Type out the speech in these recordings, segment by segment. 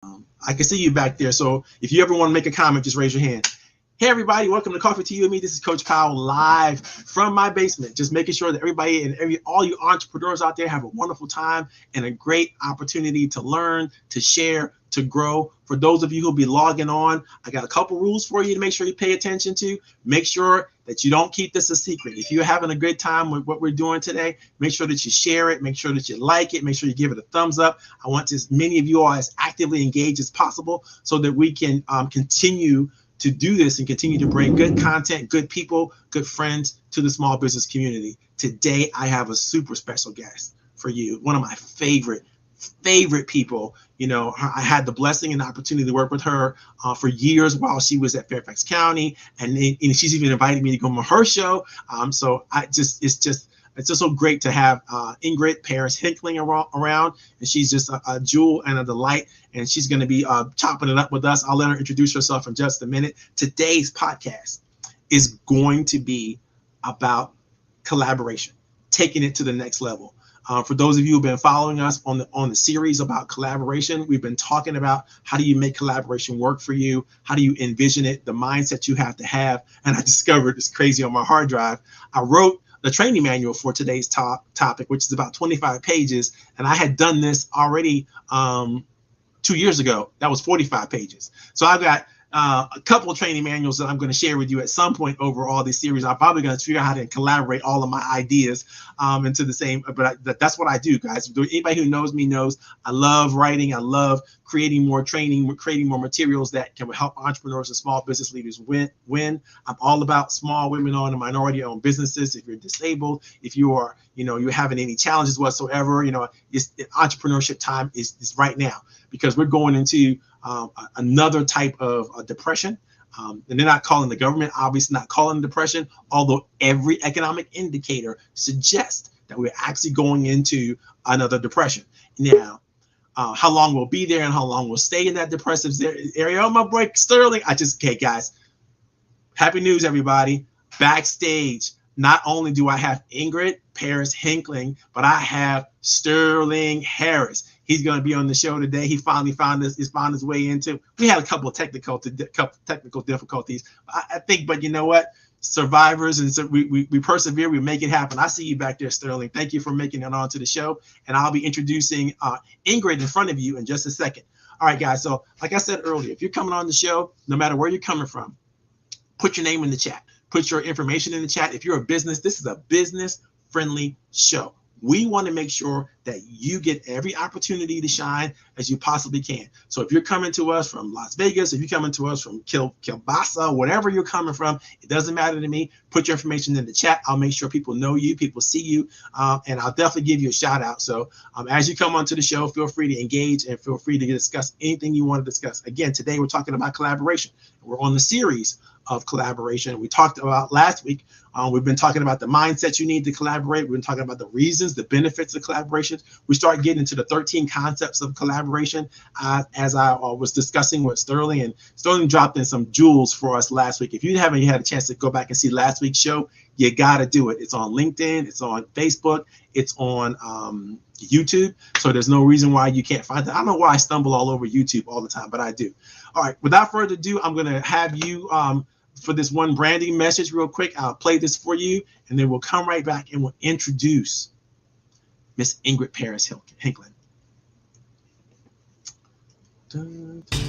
I can see you back there. So if you ever want to make a comment, just raise your hand. Hey, everybody, welcome to Coffee to You and Me. This is Coach Powell live from my basement, just making sure that everybody and all you entrepreneurs out there have a wonderful time and a great opportunity to learn, to share, to grow. For those of you who'll be logging on, I got a couple rules for you to make sure you pay attention to. Make sure that you don't keep this a secret. If you're having a good time with what we're doing today, make sure that you share it, make sure that you like it, make sure you give it a thumbs up. I want as many of you all as actively engaged as possible so that we can continue to do this and continue to bring good content, good people, good friends to the small business community. Today, I have a super special guest for you. One of my favorite people. You know, I had the blessing and the opportunity to work with her for years while she was at Fairfax County, and she's even invited me to go on her show. So it's just so great to have Ingrid Paris Hinkling around, and she's just a jewel and a delight, and she's going to be chopping it up with us. I'll let her introduce herself in just a minute. Today's podcast is going to be about collaboration, taking it to the next level. For those of you who've been following us on the series about collaboration, we've been talking about how do you make collaboration work for you? How do you envision it? The mindset you have to have. And I discovered it's crazy on my hard drive. I wrote the training manual for today's topic, which is about 25 pages. And I had done this already 2 years ago. That was 45 pages. So I've got a couple of training manuals that I'm going to share with you at some point over all these series. I'm probably going to figure out how to collaborate all of my ideas into the same, but that's what I do, guys. Anybody who knows me knows I love writing. I love creating more training, creating more materials that can help entrepreneurs and small business leaders win. I'm all about small women-owned and minority-owned businesses. If you're disabled, if you are, you're having any challenges whatsoever, entrepreneurship time is right now, because we're going into another type of depression. And they're not calling the government, obviously not calling depression, although every economic indicator suggests that we're actually going into another depression. Now, how long we'll be there and how long we'll stay in that depressive area. Oh, my boy Sterling. Okay, guys, happy news, everybody. Backstage, not only do I have Ingrid Paris Hinkling, but I have Sterling Harris. He's going to be on the show today. He finally found his way into. We had a couple of technical difficulties, I think, but you know what? Survivors, and so we persevere. We make it happen. I see you back there, Sterling. Thank you for making it onto the show, and I'll be introducing Ingrid in front of you in just a second. All right, guys. So, like I said earlier, if you're coming on the show, no matter where you're coming from, put your name in the chat. Put your information in the chat. If you're a business, this is a business-friendly show. We want to make sure that you get every opportunity to shine as you possibly can. So if you're coming to us from Las Vegas, if you're coming to us from Kielbasa, whatever you're coming from, it doesn't matter to me. Put your information in the chat. I'll make sure people know you, people see you, and I'll definitely give you a shout out. So as you come onto the show, feel free to engage and feel free to discuss anything you want to discuss. Again, today we're talking about collaboration. We're on the series of collaboration. We talked about last week. We've been talking about the mindset you need to collaborate. We've been talking about the reasons, the benefits of collaboration. We start getting into the 13 concepts of collaboration as I was discussing with Sterling, and Sterling dropped in some jewels for us last week. If you haven't had a chance to go back and see last week's show, you got to do it. It's on LinkedIn, it's on Facebook, it's on YouTube. So there's no reason why you can't find it. I don't know why I stumble all over YouTube all the time, but I do. All right, without further ado, I'm going to have you for this one branding message real quick. I'll play this for you, and then we'll come right back and we'll introduce Miss Ingrid Paris Hinkling. Dun, dun.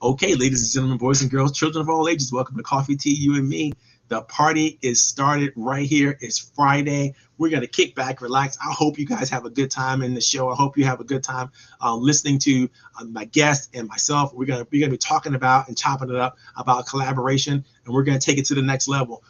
Okay, ladies and gentlemen, boys and girls, children of all ages, welcome to Coffee, Tea, You and Me. The party is started right here. It's Friday. We're going to kick back, relax. I hope you guys have a good time in the show. I hope you have a good time listening to my guest and myself. We're going to be talking about and chopping it up about collaboration, and we're going to take it to the next level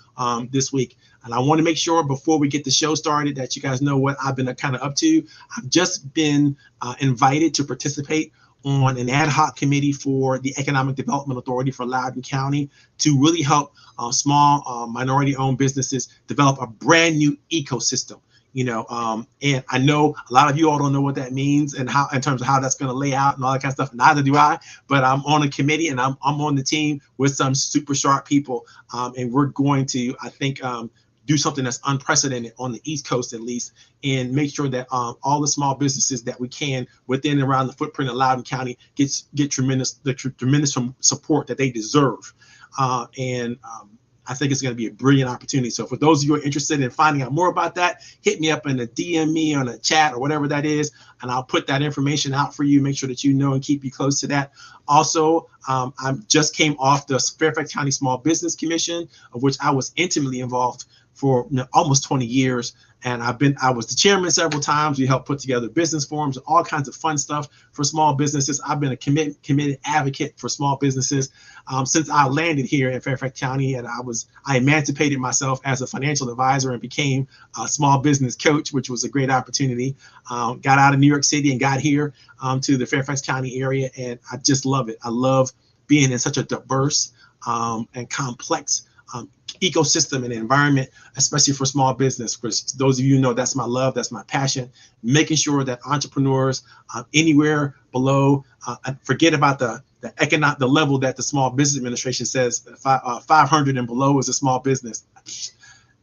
this week. And I want to make sure before we get the show started that you guys know what I've been kind of up to. I've just been invited to participate on an ad hoc committee for the Economic Development Authority for Loudoun County to really help small minority-owned businesses develop a brand new ecosystem. And I know a lot of you all don't know what that means and how, in terms of how that's going to lay out and all that kind of stuff. Neither do I, but I'm on a committee and I'm on the team with some super sharp people, and we're going to, I think, do something that's unprecedented on the East Coast, at least, and make sure that all the small businesses that we can within and around the footprint of Loudoun County get tremendous support that they deserve. I think it's going to be a brilliant opportunity. So for those of you who are interested in finding out more about that, hit me up in the DM me on a chat or whatever that is, and I'll put that information out for you. Make sure that you know and keep you close to that. Also, I just came off the Fairfax County Small Business Commission, of which I was intimately involved for almost 20 years. And I was the chairman several times. We helped put together business forums and all kinds of fun stuff for small businesses. I've been a committed advocate for small businesses since I landed here in Fairfax County, and I emancipated myself as a financial advisor and became a small business coach, which was a great opportunity. Got out of New York City and got here to the Fairfax County area, and I just love it. I love being in such a diverse and complex ecosystem and environment, especially for small business. Because those of you know, that's my love, that's my passion, making sure that entrepreneurs anywhere below, forget about the level that the Small Business Administration says 500 and below is a small business.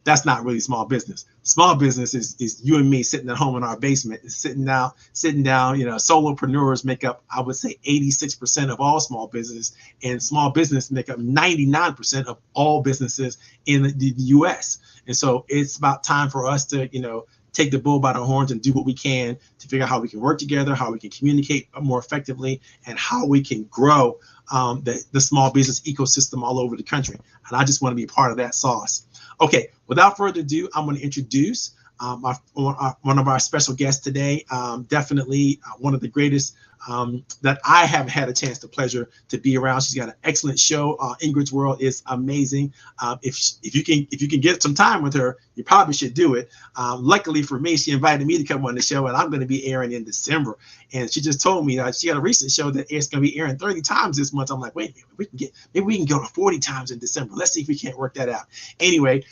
That's not really small business. Small business is you and me sitting at home in our basement, sitting down. Solopreneurs make up, I would say, 86% of all small business, and small business make up 99% of all businesses in the U.S. And so it's about time for us to, take the bull by the horns and do what we can to figure out how we can work together, how we can communicate more effectively, and how we can grow the small business ecosystem all over the country. And I just want to be a part of that sauce. Okay, without further ado, I'm going to introduce one of our special guests today. Definitely one of the greatest that I have had a chance, the pleasure to be around. She's got an excellent show. Ingrid's World is amazing. If you can get some time with her, you probably should do it. Luckily for me, she invited me to come on the show, and I'm going to be airing in December. And she just told me she had a recent show that it's going to be airing 30 times this month. I'm like, wait a minute, maybe we can go to 40 times in December. Let's see if we can't work that out. Anyway,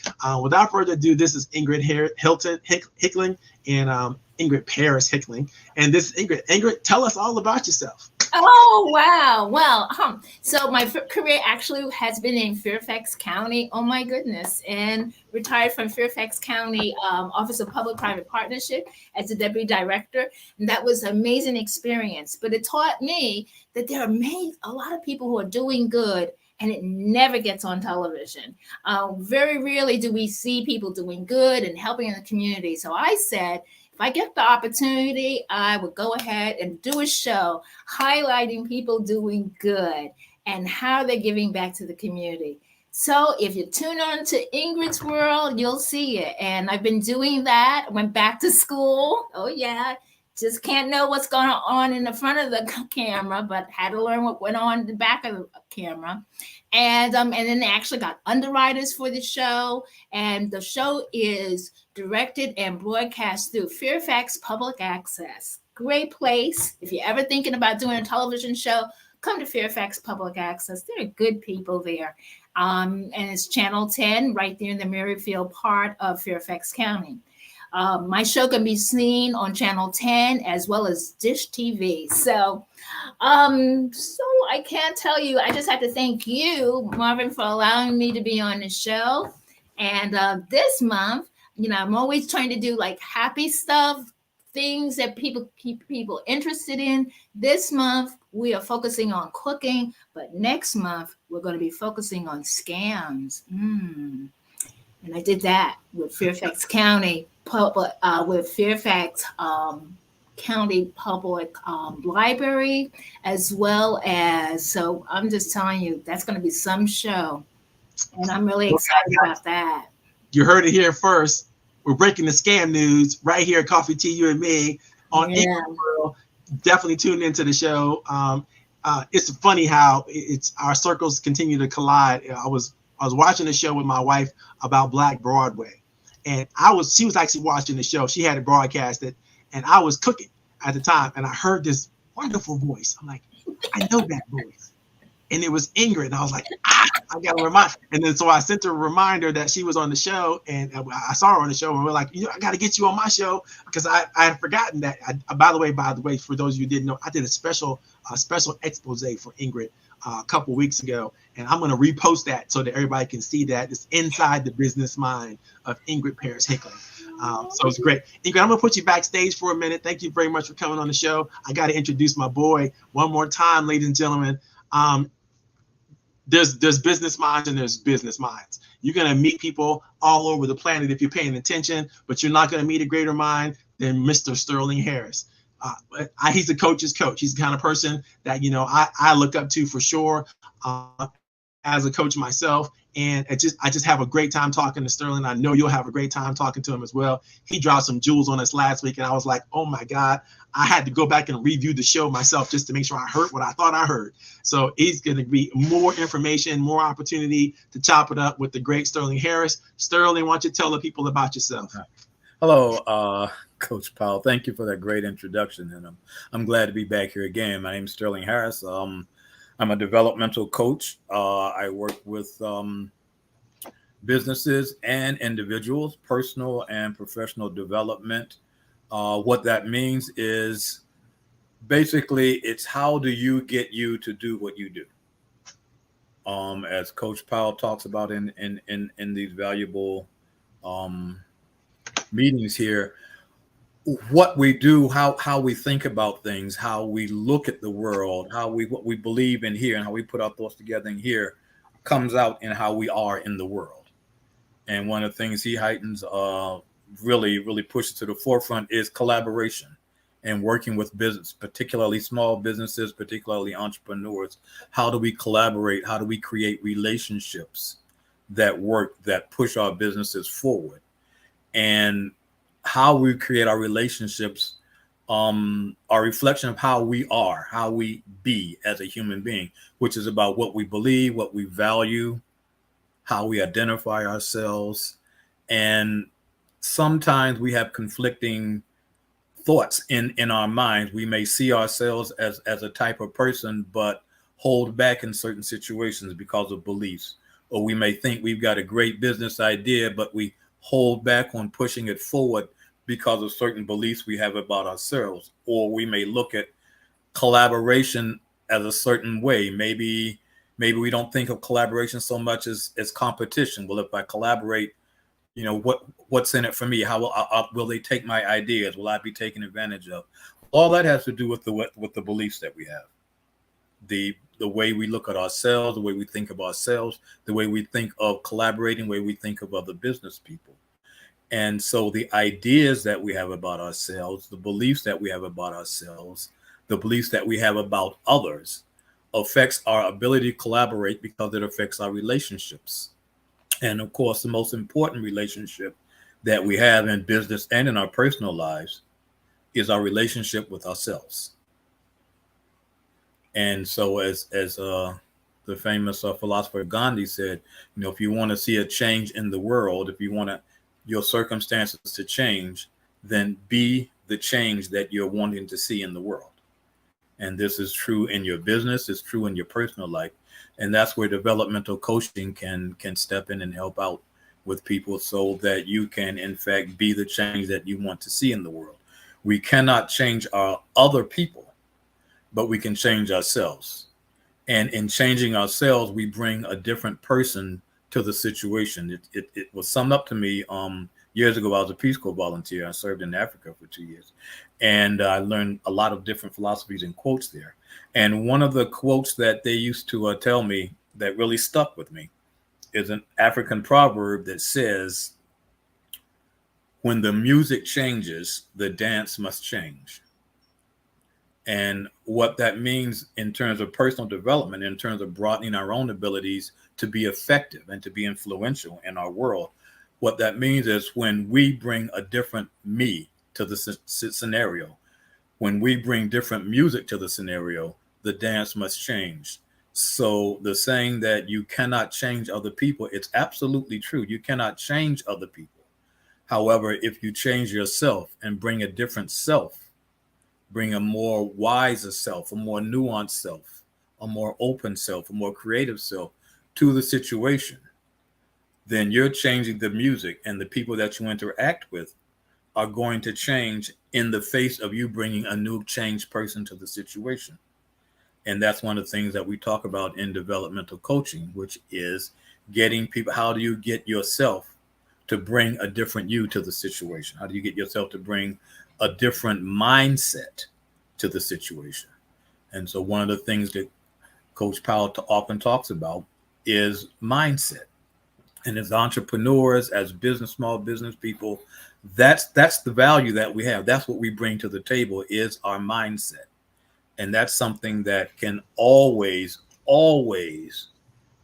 without further ado, this is Ingrid Hickling and Ingrid Paris Hickling. And this is Ingrid. Ingrid, tell us all about yourself. Oh, wow. Well, so my career actually has been in Fairfax County. Oh, my goodness. And retired from Fairfax County Office of Public-Private Partnership as a deputy director. And that was an amazing experience. But it taught me that there are a lot of people who are doing good, and it never gets on television. Very rarely do we see people doing good and helping in the community. So I said, if I get the opportunity, I would go ahead and do a show highlighting people doing good and how they're giving back to the community. So if you tune on to Ingrid's World, you'll see it. And I've been doing that. I went back to school. Oh, yeah. Just can't know what's going on in the front of the camera, but had to learn what went on in the back of the camera. And then they actually got underwriters for the show. And the show is directed and broadcast through Fairfax Public Access. Great place. If you're ever thinking about doing a television show, come to Fairfax Public Access. There are good people there. And it's Channel 10 right there in the Merrifield part of Fairfax County. My show can be seen on Channel 10 as well as Dish TV. So I can't tell you. I just have to thank you, Marvin, for allowing me to be on the show. And this month, I'm always trying to do like happy stuff, things that keep people interested in. This month, we are focusing on cooking, but next month, we're going to be focusing on scams. And I did that with Fairfax County with Fairfax County Public Library, as well as, so I'm just telling you, that's going to be some show. And I'm really excited about that. You heard it here first. We're breaking the scam news right here at Coffee Tea, You and Me on Ingrid World. Definitely tune into the show. It's funny how our circles continue to collide. I was watching a show with my wife about Black Broadway, and she was actually watching the show. She had it broadcasted, and I was cooking at the time, and I heard this wonderful voice. I'm like, I know that voice. And it was Ingrid. And I was like, I got to remind. And then so I sent her a reminder that she was on the show, and I saw her on the show, and we're like, I got to get you on my show, because I had forgotten that. By the way, for those of you who didn't know, I did a special expose for Ingrid a couple weeks ago, and I'm going to repost that so that everybody can see that it's inside the business mind of Ingrid Paris Hickling. So it's great. Ingrid, I'm going to put you backstage for a minute. Thank you very much for coming on the show. I got to introduce my boy one more time, ladies and gentlemen. There's business minds and there's business minds. You're going to meet people all over the planet if you're paying attention, but you're not going to meet a greater mind than Mr. Sterling Harris. He's a coach's coach. He's the kind of person that, I look up to for sure as a coach myself. And I just have a great time talking to Sterling. I know you'll have a great time talking to him as well. He dropped some jewels on us last week, and I was like, oh my God, I had to go back and review the show myself just to make sure I heard what I thought I heard. So he's going to be more information, more opportunity to chop it up with the great Sterling Harris. Sterling, why don't you tell the people about yourself? Hello, Coach Powell. Thank you for that great introduction. And I'm glad to be back here again. My name is Sterling Harris. I'm a developmental coach. I work with businesses and individuals, personal and professional development. What that means is basically it's how do you get you to do what you do? As Coach Powell talks about in these valuable meetings here, what we do, how we think about things, how we look at the world, what we believe in here, and how we put our thoughts together in here comes out in how we are in the world. And one of the things he heightens, really pushes to the forefront is collaboration and working with business, particularly small businesses, particularly entrepreneurs. How do we collaborate? How do we create relationships that work, that push our businesses forward? And how we create our relationships are a reflection of how we are, how we be as a human being, which is about what we believe, what we value, how we identify ourselves. And sometimes we have conflicting thoughts in our minds. We may see ourselves as a type of person, but hold back in certain situations because of beliefs. Or we may think we've got a great business idea, but we hold back on pushing it forward because of certain beliefs we have about ourselves. Or we may look at collaboration as a certain way. Maybe we don't think of collaboration so much as competition. Well, if I collaborate, what's in it for me? How will they take my ideas? Will I be taken advantage of? All that has to do with the beliefs that we have, the way we look at ourselves, the way we think of ourselves, the way we think of collaborating, the way we think of other business people. And so the ideas that we have about ourselves, the beliefs that we have about ourselves, the beliefs that we have about others affects our ability to collaborate because it affects our relationships. And of course, the most important relationship that we have in business and in our personal lives is our relationship with ourselves. And so as the famous philosopher Gandhi said, if you want to see a change in the world, if you want your circumstances to change, then be the change that you're wanting to see in the world. And this is true in your business, it's true in your personal life. And that's where developmental coaching can step in and help out with people so that you can, in fact, be the change that you want to see in the world. We cannot change our other people, but we can change ourselves. And in changing ourselves, we bring a different person to the situation. It was summed up to me years ago. I was a Peace Corps volunteer. I served in Africa for 2 years. And I learned a lot of different philosophies and quotes there. And one of the quotes that they used to tell me that really stuck with me is an African proverb that says, when the music changes, the dance must change. And what that means in terms of personal development, in terms of broadening our own abilities to be effective and to be influential in our world, what that means is when we bring a different me to the scenario, when we bring different music to the scenario, the dance must change. So the saying that you cannot change other people, it's absolutely true. You cannot change other people. However, if you change yourself and bring a different self, bring a more wiser self, a more nuanced self, a more open self, a more creative self to the situation, then you're changing the music, and the people that you interact with are going to change in the face of you bringing a new changed person to the situation. And that's one of the things that we talk about in developmental coaching, which is getting people, how do you get yourself to bring a different you to the situation? How do you get yourself to bring a different mindset to the situation? And so one of the things that Coach Powell often talks about is mindset. And as entrepreneurs, as small business people, that's the value that we have. That's what we bring to the table, is our mindset. And that's something that can always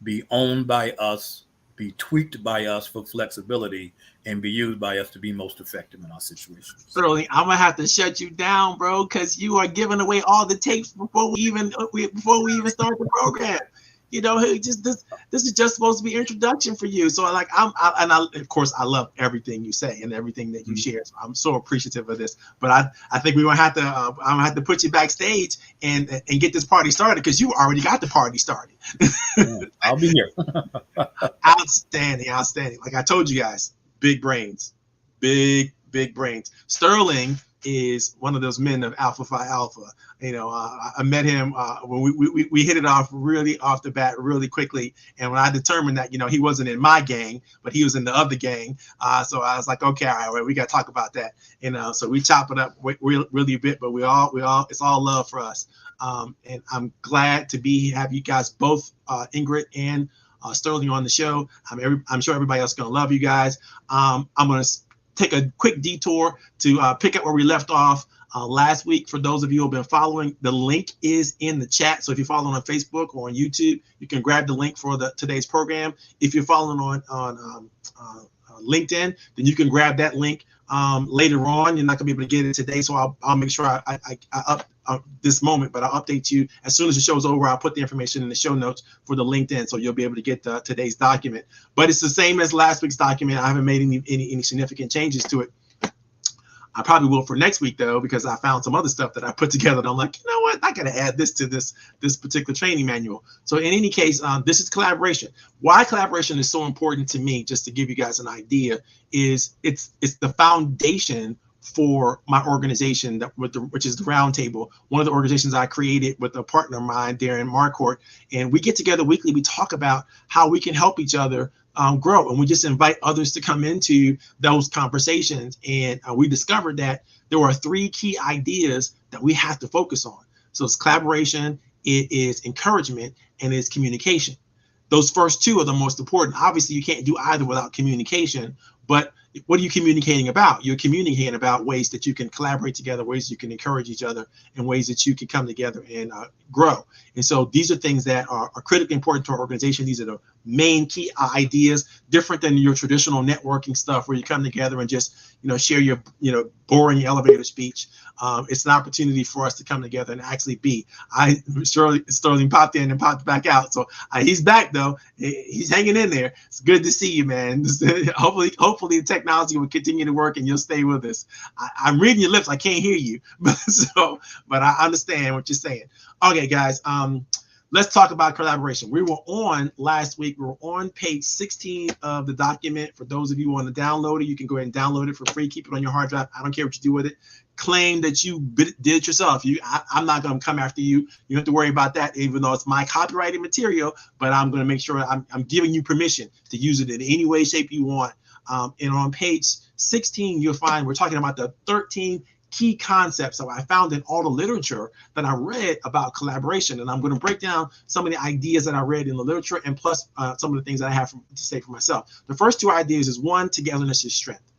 be owned by us, be tweaked by us for flexibility, and be used by us to be most effective in our situations. Sterling, I'm gonna have to shut you down, bro, because you are giving away all the tapes before we even start the program. You know, this is just supposed to be introduction for you. So like of course I love everything you say and everything that you share. So I'm so appreciative of this. But I think we're gonna have to I'm gonna have to put you backstage and get this party started, because you already got the party started. I'll be here. Outstanding. Like I told you guys, big brains, big brains. Sterling is one of those men of Alpha Phi Alpha. You know, I met him when we hit it off really off the bat really quickly. And when I determined that, you know, he wasn't in my gang, but he was in the other gang. So I was like, okay, all right, we got to talk about that. You know, so we chop it up really a bit, but we all, it's all love for us. And I'm glad to have you guys both, Ingrid and Sterling, on the show. I'm sure everybody else is going to love you guys. I'm going to take a quick detour to pick up where we left off last week. For those of you who have been following, the link is in the chat. So if you're following on Facebook or on YouTube, you can grab the link for today's program. If you're following on LinkedIn, then you can grab that link later on. You're not gonna be able to get it today, so I'll make sure I up this moment, but I'll update you as soon as the show's over. I'll put the information in the show notes for the LinkedIn, so you'll be able to get today's document. But it's the same as last week's document. I haven't made any significant changes to it. I probably will for next week, though, because I found some other stuff that I put together and I'm like, you know what, I gotta add this to this particular training manual. So in any case, this is collaboration. Why collaboration is so important to me, just to give you guys an idea, is it's the foundation for my organization, which is the Roundtable, one of the organizations I created with a partner of mine, Darren Marcourt. And we get together weekly. We talk about how we can help each other grow, and we just invite others to come into those conversations. And we discovered that there are 3 key ideas that we have to focus on. So it's collaboration, it is encouragement, and it's communication. Those first 2 are the most important. Obviously, you can't do either without communication, but what are you communicating about? You're communicating about ways that you can collaborate together, ways you can encourage each other, and ways that you can come together and grow. And so these are things that are critically important to our organization. These are the main key ideas, different than your traditional networking stuff where you come together and just, share your, boring elevator speech. It's an opportunity for us to come together and actually be. Sterling popped in and popped back out. So he's back though. He's hanging in there. It's good to see you, man. Hopefully the technology will continue to work and you'll stay with us. I'm reading your lips. I can't hear you, but I understand what you're saying. Okay, guys. Let's talk about collaboration. We were on last week. We were on page 16 of the document. For those of you who want to download it, you can go ahead and download it for free. Keep it on your hard drive. I don't care what you do with it. Claim that you did it yourself. I'm not going to come after you. You don't have to worry about that, even though it's my copyrighted material. But I'm going to make sure I'm giving you permission to use it in any way, shape you want. And on page 16, you'll find we're talking about the 13 key concepts that I found in all the literature that I read about collaboration. And I'm going to break down some of the ideas that I read in the literature, and plus some of the things that I have to say for myself. The first 2 ideas is 1, togetherness is strength.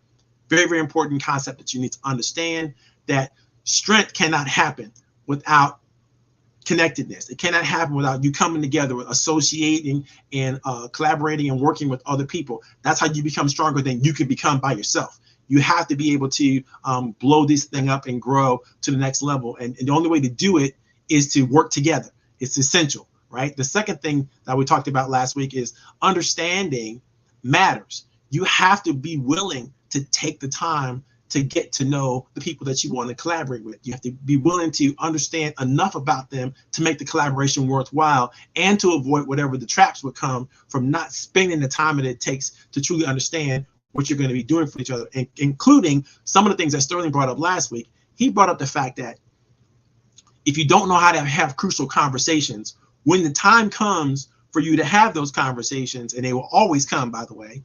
Very, very important concept that you need to understand, that strength cannot happen without connectedness. It cannot happen without you coming together, associating and collaborating and working with other people. That's how you become stronger than you can become by yourself. You have to be able to blow this thing up and grow to the next level. And the only way to do it is to work together. It's essential, right? The second thing that we talked about last week is understanding matters. You have to be willing to take the time to get to know the people that you want to collaborate with. You have to be willing to understand enough about them to make the collaboration worthwhile, and to avoid whatever the traps would come from not spending the time that it takes to truly understand what you're going to be doing for each other, including some of the things that Sterling brought up last week. He brought up the fact that if you don't know how to have crucial conversations, when the time comes for you to have those conversations, and they will always come, by the way,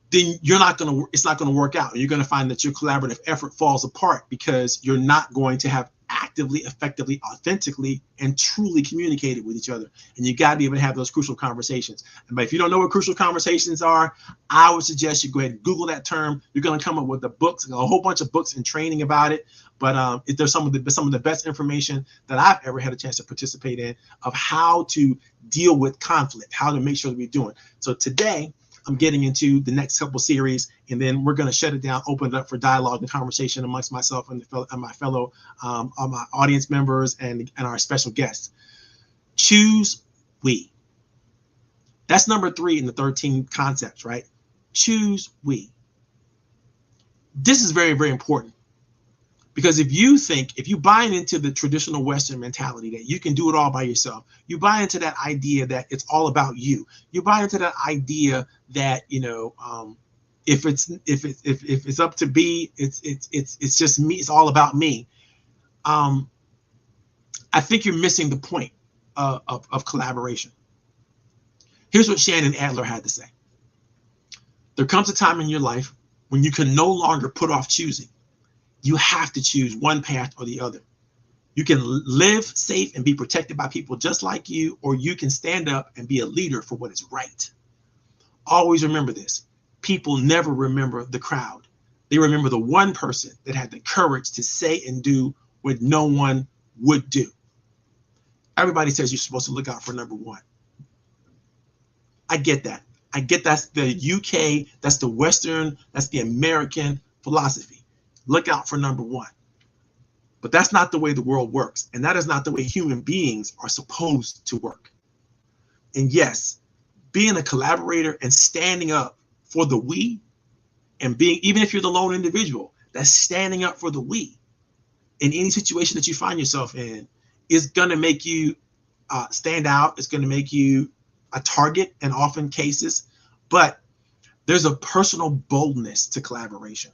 then it's not going to work out. You're going to find that your collaborative effort falls apart because you're not going to have actively, effectively, authentically, and truly communicated with each other. And you got to be able to have those crucial conversations. But if you don't know what crucial conversations are, I would suggest you go ahead and Google that term. You're going to come up with a whole bunch of books and training about it. But there's some of the best information that I've ever had a chance to participate in of how to deal with conflict, how to make sure that we're doing. So today, I'm getting into the next couple series, and then we're going to shut it down, open it up for dialogue and conversation amongst myself and my fellow my audience members and our special guests. Choose we. That's number 3 in the 13 concepts, right? Choose we. This is very, very important. Because if you buy into the traditional Western mentality that you can do it all by yourself, you buy into that idea that it's all about you. You buy into that idea that, if it's up to be, it's just me. It's all about me. I think you're missing the point of collaboration. Here's what Shannon Adler had to say. There comes a time in your life when you can no longer put off choosing. You have to choose one path or the other. You can live safe and be protected by people just like you, or you can stand up and be a leader for what is right. Always remember this. People never remember the crowd. They remember the one person that had the courage to say and do what no one would do. Everybody says you're supposed to look out for number 1. I get that. I get that's the UK, that's the Western, that's the American philosophy. Look out for number 1. But that's not the way the world works. And that is not the way human beings are supposed to work. And yes, being a collaborator and standing up for the we, and being, even if you're the lone individual, that's standing up for the we in any situation that you find yourself in is going to make you stand out. It's going to make you a target in often cases. But there's a personal boldness to collaboration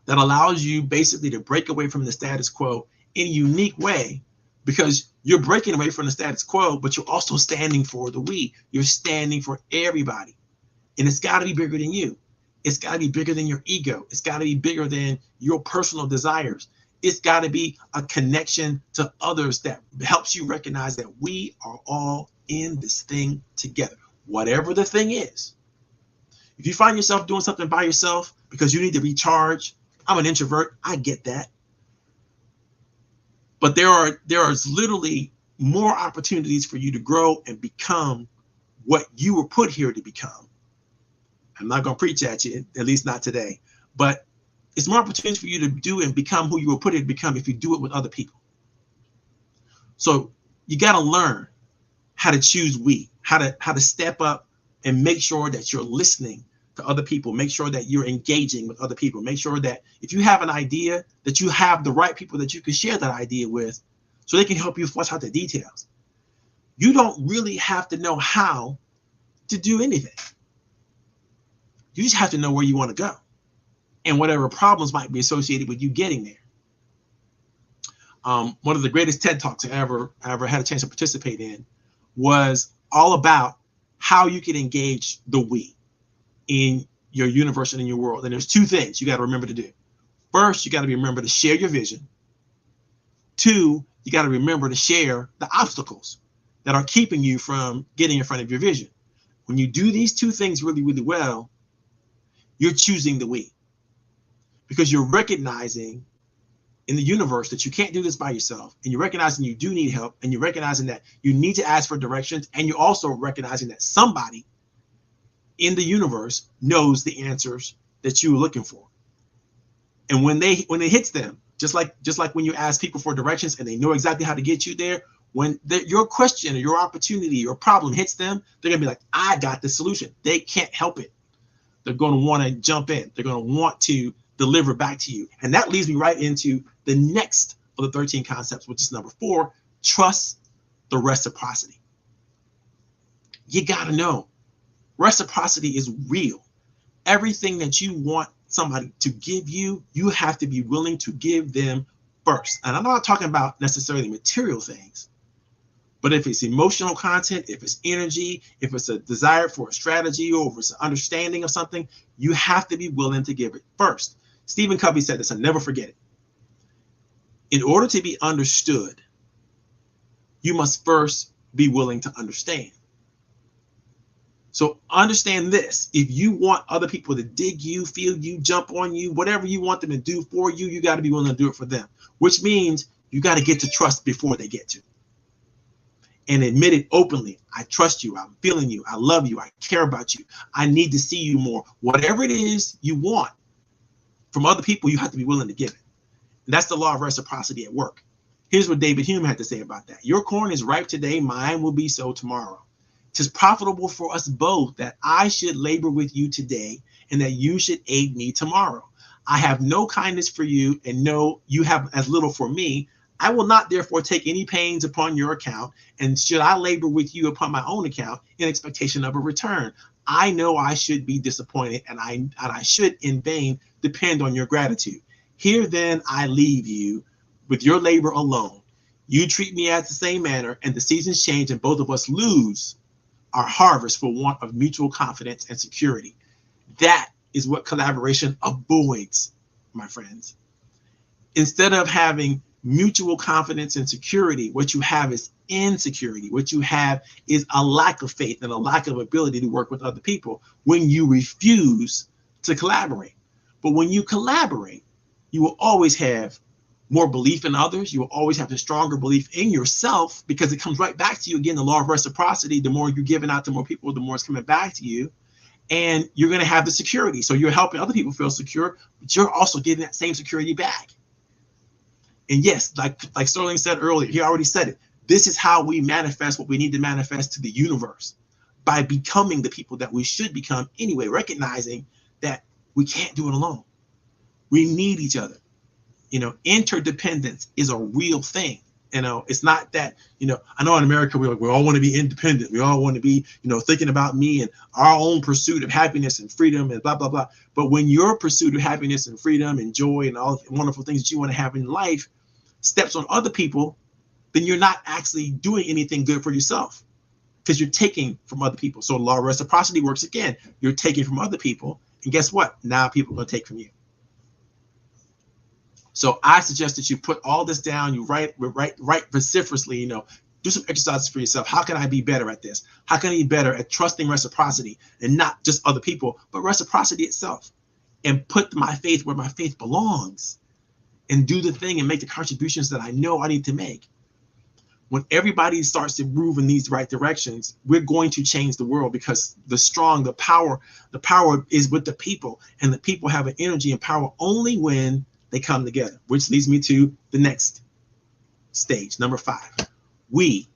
that allows you basically to break away from the status quo in a unique way, because you're breaking away from the status quo, but you're also standing for the we. You're standing for everybody. And it's got to be bigger than you. It's got to be bigger than your ego. It's got to be bigger than your personal desires. It's got to be a connection to others that helps you recognize that we are all in this thing together, whatever the thing is. If you find yourself doing something by yourself because you need to recharge, I'm an introvert. I get that. But there is literally more opportunities for you to grow and become what you were put here to become. I'm not going to preach at you, at least not today. But it's more opportunities for you to do and become who you were put here to become if you do it with other people. So you got to learn how to choose we, how to step up and make sure that you're listening to other people. Make sure that you're engaging with other people. Make sure that if you have an idea, that you have the right people that you can share that idea with so they can help you flesh out the details. You don't really have to know how to do anything. You just have to know where you want to go and whatever problems might be associated with you getting there. One of the greatest TED Talks I ever had a chance to participate in was all about how you can engage the we in your universe and in your world. And there's 2 things you got to remember to do. First, you got to remember to share your vision. 2, you got to remember to share the obstacles that are keeping you from getting in front of your vision. When you do these 2 things really, really well, you're choosing the we, because you're recognizing in the universe that you can't do this by yourself, and you're recognizing you do need help, and you're recognizing that you need to ask for directions, and you're also recognizing that somebody in the universe knows the answers that you were looking for. And when it hits them, just like when you ask people for directions and they know exactly how to get you there, when your question or your opportunity or problem hits them, they're gonna be like, I got the solution. They can't help it. They're going to want to jump in. They're going to want to deliver back to you. And that leads me right into the next of the 13 concepts, which is number 4, trust the reciprocity. You got to know reciprocity is real. Everything that you want somebody to give you, you have to be willing to give them first. And I'm not talking about necessarily material things, but if it's emotional content, if it's energy, if it's a desire for a strategy, or if it's an understanding of something, you have to be willing to give it first. Stephen Covey said this, I'll never forget it. In order to be understood, you must first be willing to understand. So understand this. If you want other people to dig you, feel you, jump on you, whatever you want them to do for you, you got to be willing to do it for them, which means you got to get to trust before they get to. And admit it openly. I trust you. I'm feeling you. I love you. I care about you. I need to see you more. Whatever it is you want from other people, you have to be willing to give it. And that's the law of reciprocity at work. Here's what David Hume had to say about that. Your corn is ripe today. Mine will be so tomorrow. 'Tis profitable for us both that I should labor with you today and that you should aid me tomorrow. I have no kindness for you and no, you have as little for me. I will not therefore take any pains upon your account, and should I labor with you upon my own account in expectation of a return. I know I should be disappointed, and I should in vain depend on your gratitude. Here then I leave you with your labor alone. You treat me as the same manner, and the seasons change, and both of us lose our harvest for want of mutual confidence and security. That is what collaboration avoids, my friends. Instead of having mutual confidence and security, what you have is insecurity. What you have is a lack of faith and a lack of ability to work with other people when you refuse to collaborate. But when you collaborate, you will always have more belief in others. You will always have a stronger belief in yourself, because it comes right back to you. Again, the law of reciprocity. The more you're giving out to more people, the more it's coming back to you. And you're going to have the security. So you're helping other people feel secure, but you're also getting that same security back. And yes, like Sterling said earlier, he already said it. This is how we manifest what we need to manifest to the universe, by becoming the people that we should become anyway, recognizing that we can't do it alone. We need each other. Interdependence is a real thing. It's not that, I know in America, we all want to be independent. We all want to be, thinking about me and our own pursuit of happiness and freedom and blah, blah, blah. But when your pursuit of happiness and freedom and joy and all the wonderful things that you want to have in life steps on other people, then you're not actually doing anything good for yourself, because you're taking from other people. So law of reciprocity works again. You're taking from other people. And guess what? Now people are going to take from you. So I suggest that you put all this down. You write vociferously, do some exercises for yourself. How can I be better at this? How can I be better at trusting reciprocity, and not just other people, but reciprocity itself, and put my faith where my faith belongs, and do the thing and make the contributions that I know I need to make. When everybody starts to move in these right directions, we're going to change the world, because the power is with the people, and the people have an energy and power only when they come together, which leads me to the next stage, number 5. We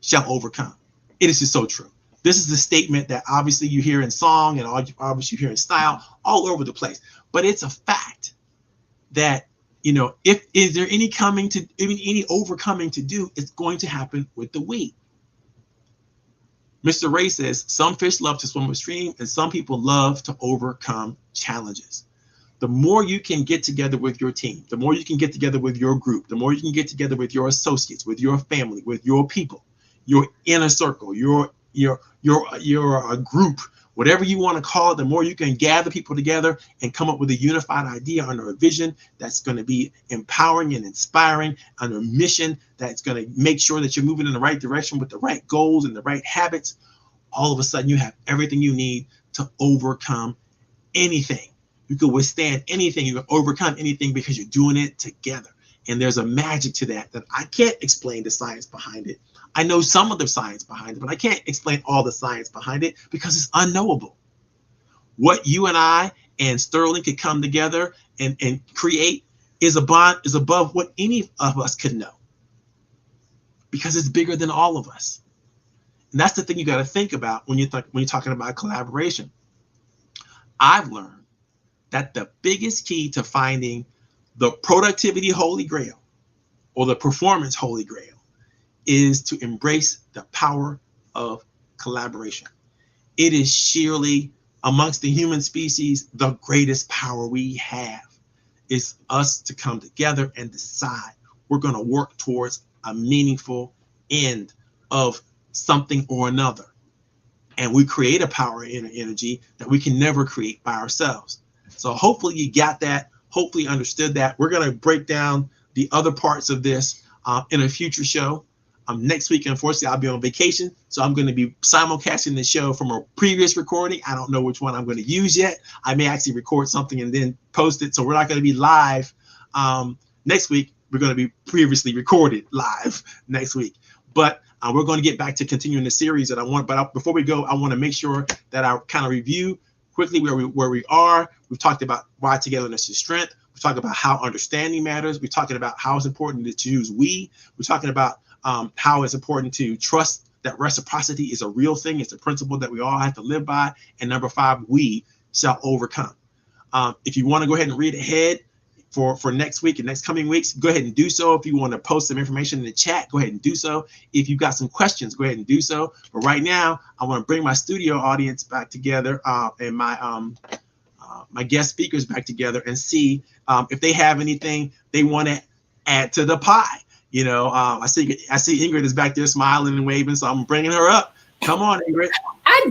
shall overcome. It is just so true. This is the statement that obviously you hear in song, and obviously you hear in style all over the place. But it's a fact that, if is there any overcoming to do, it's going to happen with the we. Mr. Ray says, some fish love to swim upstream, and some people love to overcome challenges. The more you can get together with your team, the more you can get together with your group, the more you can get together with your associates, with your family, with your people, your inner circle, your group, whatever you want to call it, the more you can gather people together and come up with a unified idea under a vision that's going to be empowering and inspiring, under a mission that's going to make sure that you're moving in the right direction with the right goals and the right habits. All of a sudden, you have everything you need to overcome anything. You can withstand anything. You can overcome anything because you're doing it together. And there's a magic to that I can't explain the science behind it. I know some of the science behind it, but I can't explain all the science behind it because it's unknowable. What you and I and Sterling could come together and create is above what any of us could know, because it's bigger than all of us. And that's the thing you got to think about when you're talking about collaboration. I've learned that the biggest key to finding the productivity holy grail, or the performance holy grail, is to embrace the power of collaboration. It is sheerly, amongst the human species, the greatest power we have. is us to come together and decide we're going to work towards a meaningful end of something or another. And we create a power and energy that we can never create by ourselves. So hopefully you got that. Hopefully you understood that. We're going to break down the other parts of this in a future show. Next week, unfortunately, I'll be on vacation. So I'm going to be simulcasting the show from a previous recording. I don't know which one I'm going to use yet. I may actually record something and then post it. So we're not going to be live next week. We're going to be previously recorded live next week. But we're going to get back to continuing the series that I want. But before we go, I want to make sure that I kind of review quickly where we are. We've talked about why togetherness is strength. We've talked about how understanding matters. We're talking about how it's important to choose we. We're talking about how it's important to trust that reciprocity is a real thing. It's a principle that we all have to live by. And number 5, we shall overcome. If you want to go ahead and read ahead for next week and next coming weeks, go ahead and do so. If you want to post some information in the chat, go ahead and do so. If you've got some questions, go ahead and do so. But right now, I want to bring my studio audience back together and my guest speakers back together and see if they have anything they want to add to the pie. You know, I see Ingrid is back there smiling and waving, so I'm bringing her up. Come on, Ingrid. I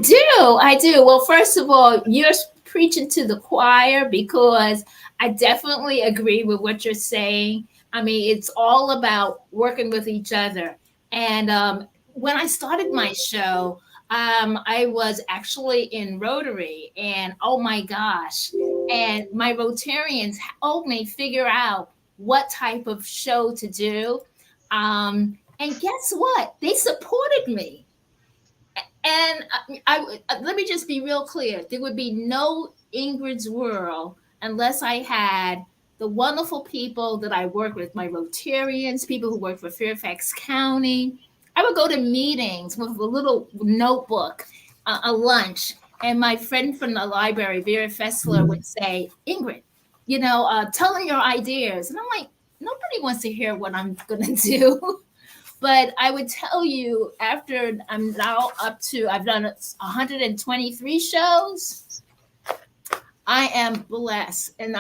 do. Well, first of all, you're preaching to the choir because I definitely agree with what you're saying. I mean, it's all about working with each other. And when I started my show, I was actually in Rotary, and oh my gosh, and my Rotarians helped me figure out what type of show to do. And guess what? They supported me. And I let me just be real clear. There would be no Ingrid's World unless I had the wonderful people that I work with, my Rotarians, people who work for Fairfax County. I would go to meetings with a little notebook, a lunch, and my friend from the library, Vera Fessler, would say, Ingrid, you know, tell them your ideas. And I'm like, nobody wants to hear what I'm going to do. But I would tell you, after I'm now I've done 123 shows. I am blessed, and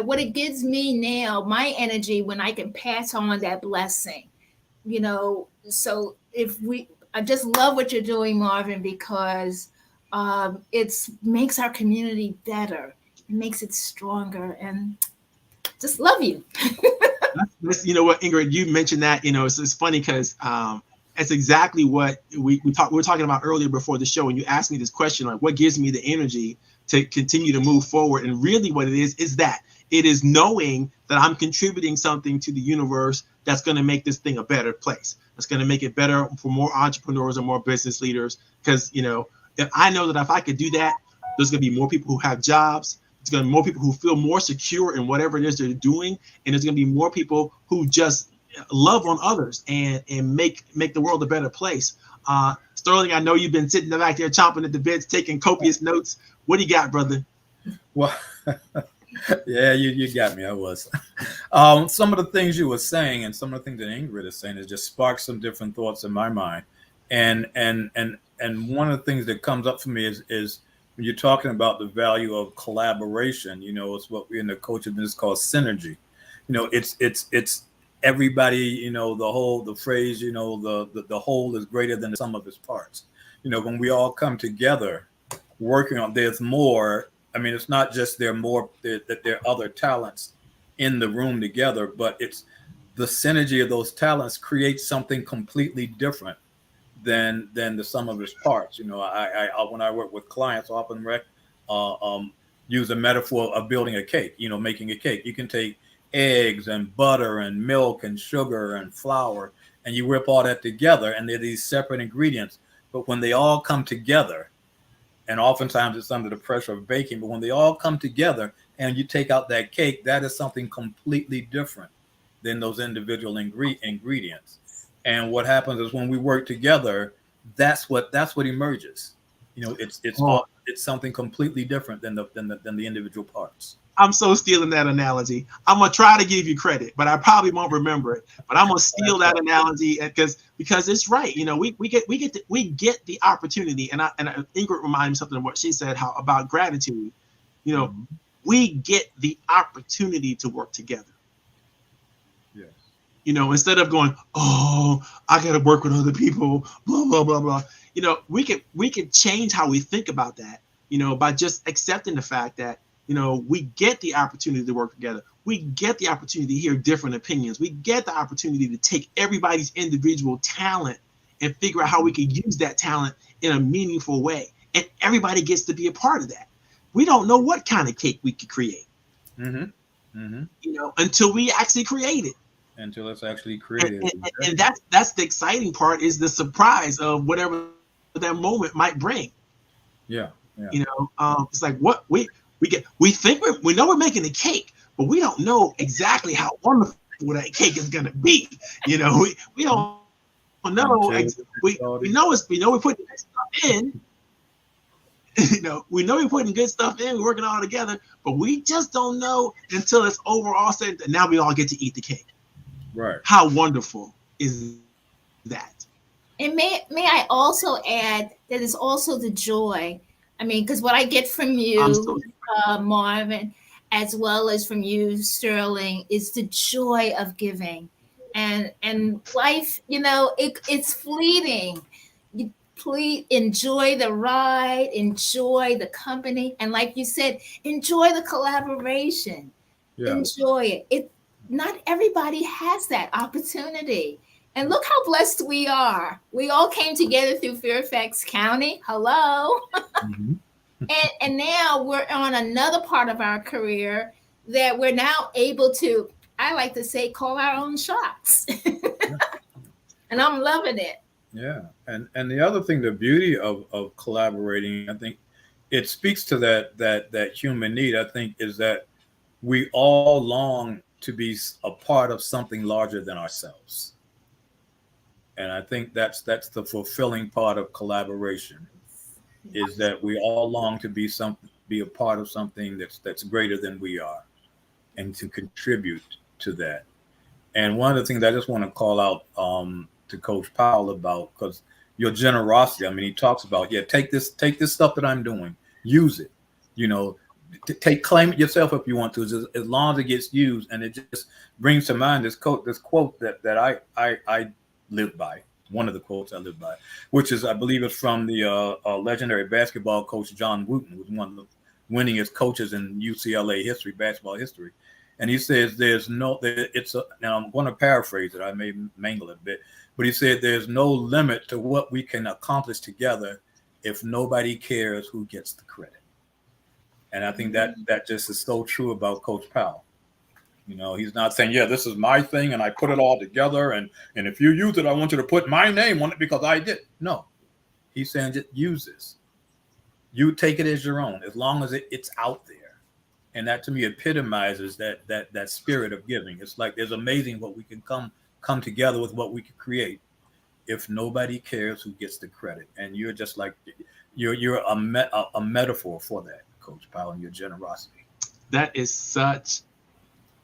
what it gives me now, my energy, when I can pass on that blessing, you know. So I just love what you're doing, Marvin, because it makes our community better, it makes it stronger, and just love you. You know what, Ingrid, you mentioned that, you know, it's funny because it's exactly what we were talking about earlier before the show. When you asked me this question, like what gives me the energy to continue to move forward, and really what it is that it is knowing that I'm contributing something to the universe that's going to make this thing a better place. That's going to make it better for more entrepreneurs and more business leaders. Because, you know, if I know that if I could do that, there's going to be more people who have jobs. There's going to be more people who feel more secure in whatever it is they're doing. And there's going to be more people who just love on others and make the world a better place. Sterling, I know you've been sitting back there chomping at the bits, taking copious notes. What do you got, brother? Well, yeah, you got me. I was. Some of the things you were saying and some of the things that Ingrid is saying has just sparked some different thoughts in my mind. And one of the things that comes up for me is when you're talking about the value of collaboration. You know, it's what we in the coaching business call synergy. You know, it's everybody. You know, the phrase. You know, the whole is greater than the sum of its parts. You know, when we all come together, working on, there's more. I mean, it's not just there are other talents in the room together, but it's the synergy of those talents creates something completely different than the sum of its parts. You know, I when I work with clients, I often use a metaphor of building a cake. You know, making a cake. You can take eggs and butter and milk and sugar and flour, and you whip all that together, and they're these separate ingredients. But when they all come together, and oftentimes it's under the pressure of baking, but when they all come together and you take out that cake, that is something completely different than those individual ingredients. And what happens is when we work together, that's what emerges. You know, it's something completely different than the individual parts. I'm so stealing that analogy. I'm gonna try to give you credit, but I probably won't remember it. But I'm gonna steal that analogy because it's right. You know, we get the opportunity, and Ingrid reminded me something of what she said about gratitude. You know, we get the opportunity to work together. Yes. You know, instead of going, oh, I got to work with other people, blah, blah, blah, blah. You know, we could change how we think about that, you know, by just accepting the fact that, you know, we get the opportunity to work together. We get the opportunity to hear different opinions. We get the opportunity to take everybody's individual talent and figure out how we can use that talent in a meaningful way. And everybody gets to be a part of that. We don't know what kind of cake we could create, Mm-hmm. Mm-hmm. you know, until we actually create it. Until it's actually created. And that's the exciting part, is the surprise of whatever that moment might bring. Yeah. Yeah. You know, it's like what we think we know we're making a cake, but we don't know exactly how wonderful that cake is going to be. You know, we don't know. We know we're putting good stuff in. You know, we know we're putting good stuff in. We're working all together, but we just don't know until it's overall said. Now we all get to eat the cake. Right. How wonderful is that? And may I also add that it's also the joy. I mean, because what I get from you, Marvin, as well as from you, Sterling, is the joy of giving. And life, you know, it's fleeting. You please enjoy the ride, enjoy the company, and like you said, enjoy the collaboration. Yeah. Enjoy it. Not everybody has that opportunity. And look how blessed we are. We all came together through Fairfax County. Hello. Mm-hmm. And now we're on another part of our career that we're now able to, I like to say, call our own shots. And I'm loving it. Yeah. And the other thing, the beauty of collaborating, I think it speaks to that human need, I think, is that we all long to be a part of something larger than ourselves. And I think that's the fulfilling part of collaboration, is that we all long to be a part of something that's greater than we are, and to contribute to that. And one of the things I just want to call out to Coach Powell about, because your generosity, I mean, he talks about, take this stuff that I'm doing, use it, you know, claim it yourself if you want to, as long as it gets used. And it just brings to mind this quote that I live by. One of the quotes I live by, which is, I believe it's from the legendary basketball coach John Wooten, who's one of the winningest coaches in UCLA history, basketball history. And he says now I'm going to paraphrase it, I may mangle it a bit, but he said there's no limit to what we can accomplish together if nobody cares who gets the credit. And I think that just is so true about Coach Powell. You know, he's not saying, this is my thing and I put it all together, and if you use it, I want you to put my name on it because I did. No, he's saying just use this. You take it as your own, as long as it's out there. And that to me epitomizes that spirit of giving. It's like there's amazing what we can come together with, what we can create, if nobody cares who gets the credit. And you're just like, you're a metaphor for that, Coach Powell, and your generosity. That is such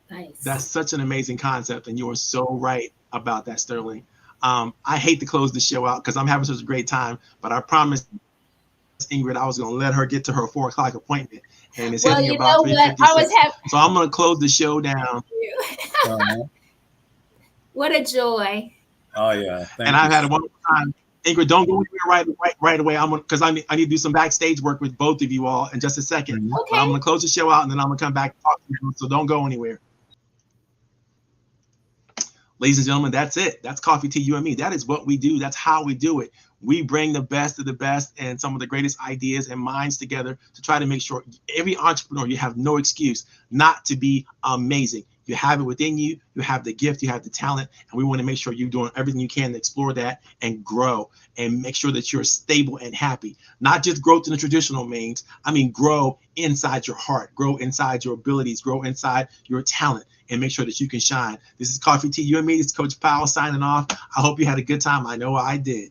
Nice. That's such an amazing concept, and you are so right about that, Sterling. I hate to close the show out because I'm having such a great time, but I promised Ingrid I was going to let her get to her 4:00 appointment, and it's hitting about 3:56. So I'm going to close the show down. What a joy! Oh yeah, and I've had a wonderful time. Ingrid, don't go anywhere right away. Because I need to do some backstage work with both of you all in just a second. Okay. But I'm going to close the show out, and then I'm going to come back and talk to you. So don't go anywhere. Ladies and gentlemen, that's it. That's Coffee, Tea, You and Me. That is what we do. That's how we do it. We bring the best of the best and some of the greatest ideas and minds together to try to make sure every entrepreneur, you have no excuse not to be amazing. You have it within you. You have the gift. You have the talent. And we want to make sure you're doing everything you can to explore that and grow and make sure that you're stable and happy. Not just growth in the traditional means. I mean, grow inside your heart, grow inside your abilities, grow inside your talent, and make sure that you can shine. This is Coffee, Tea, You and Me. This is Coach Powell signing off. I hope you had a good time. I know I did.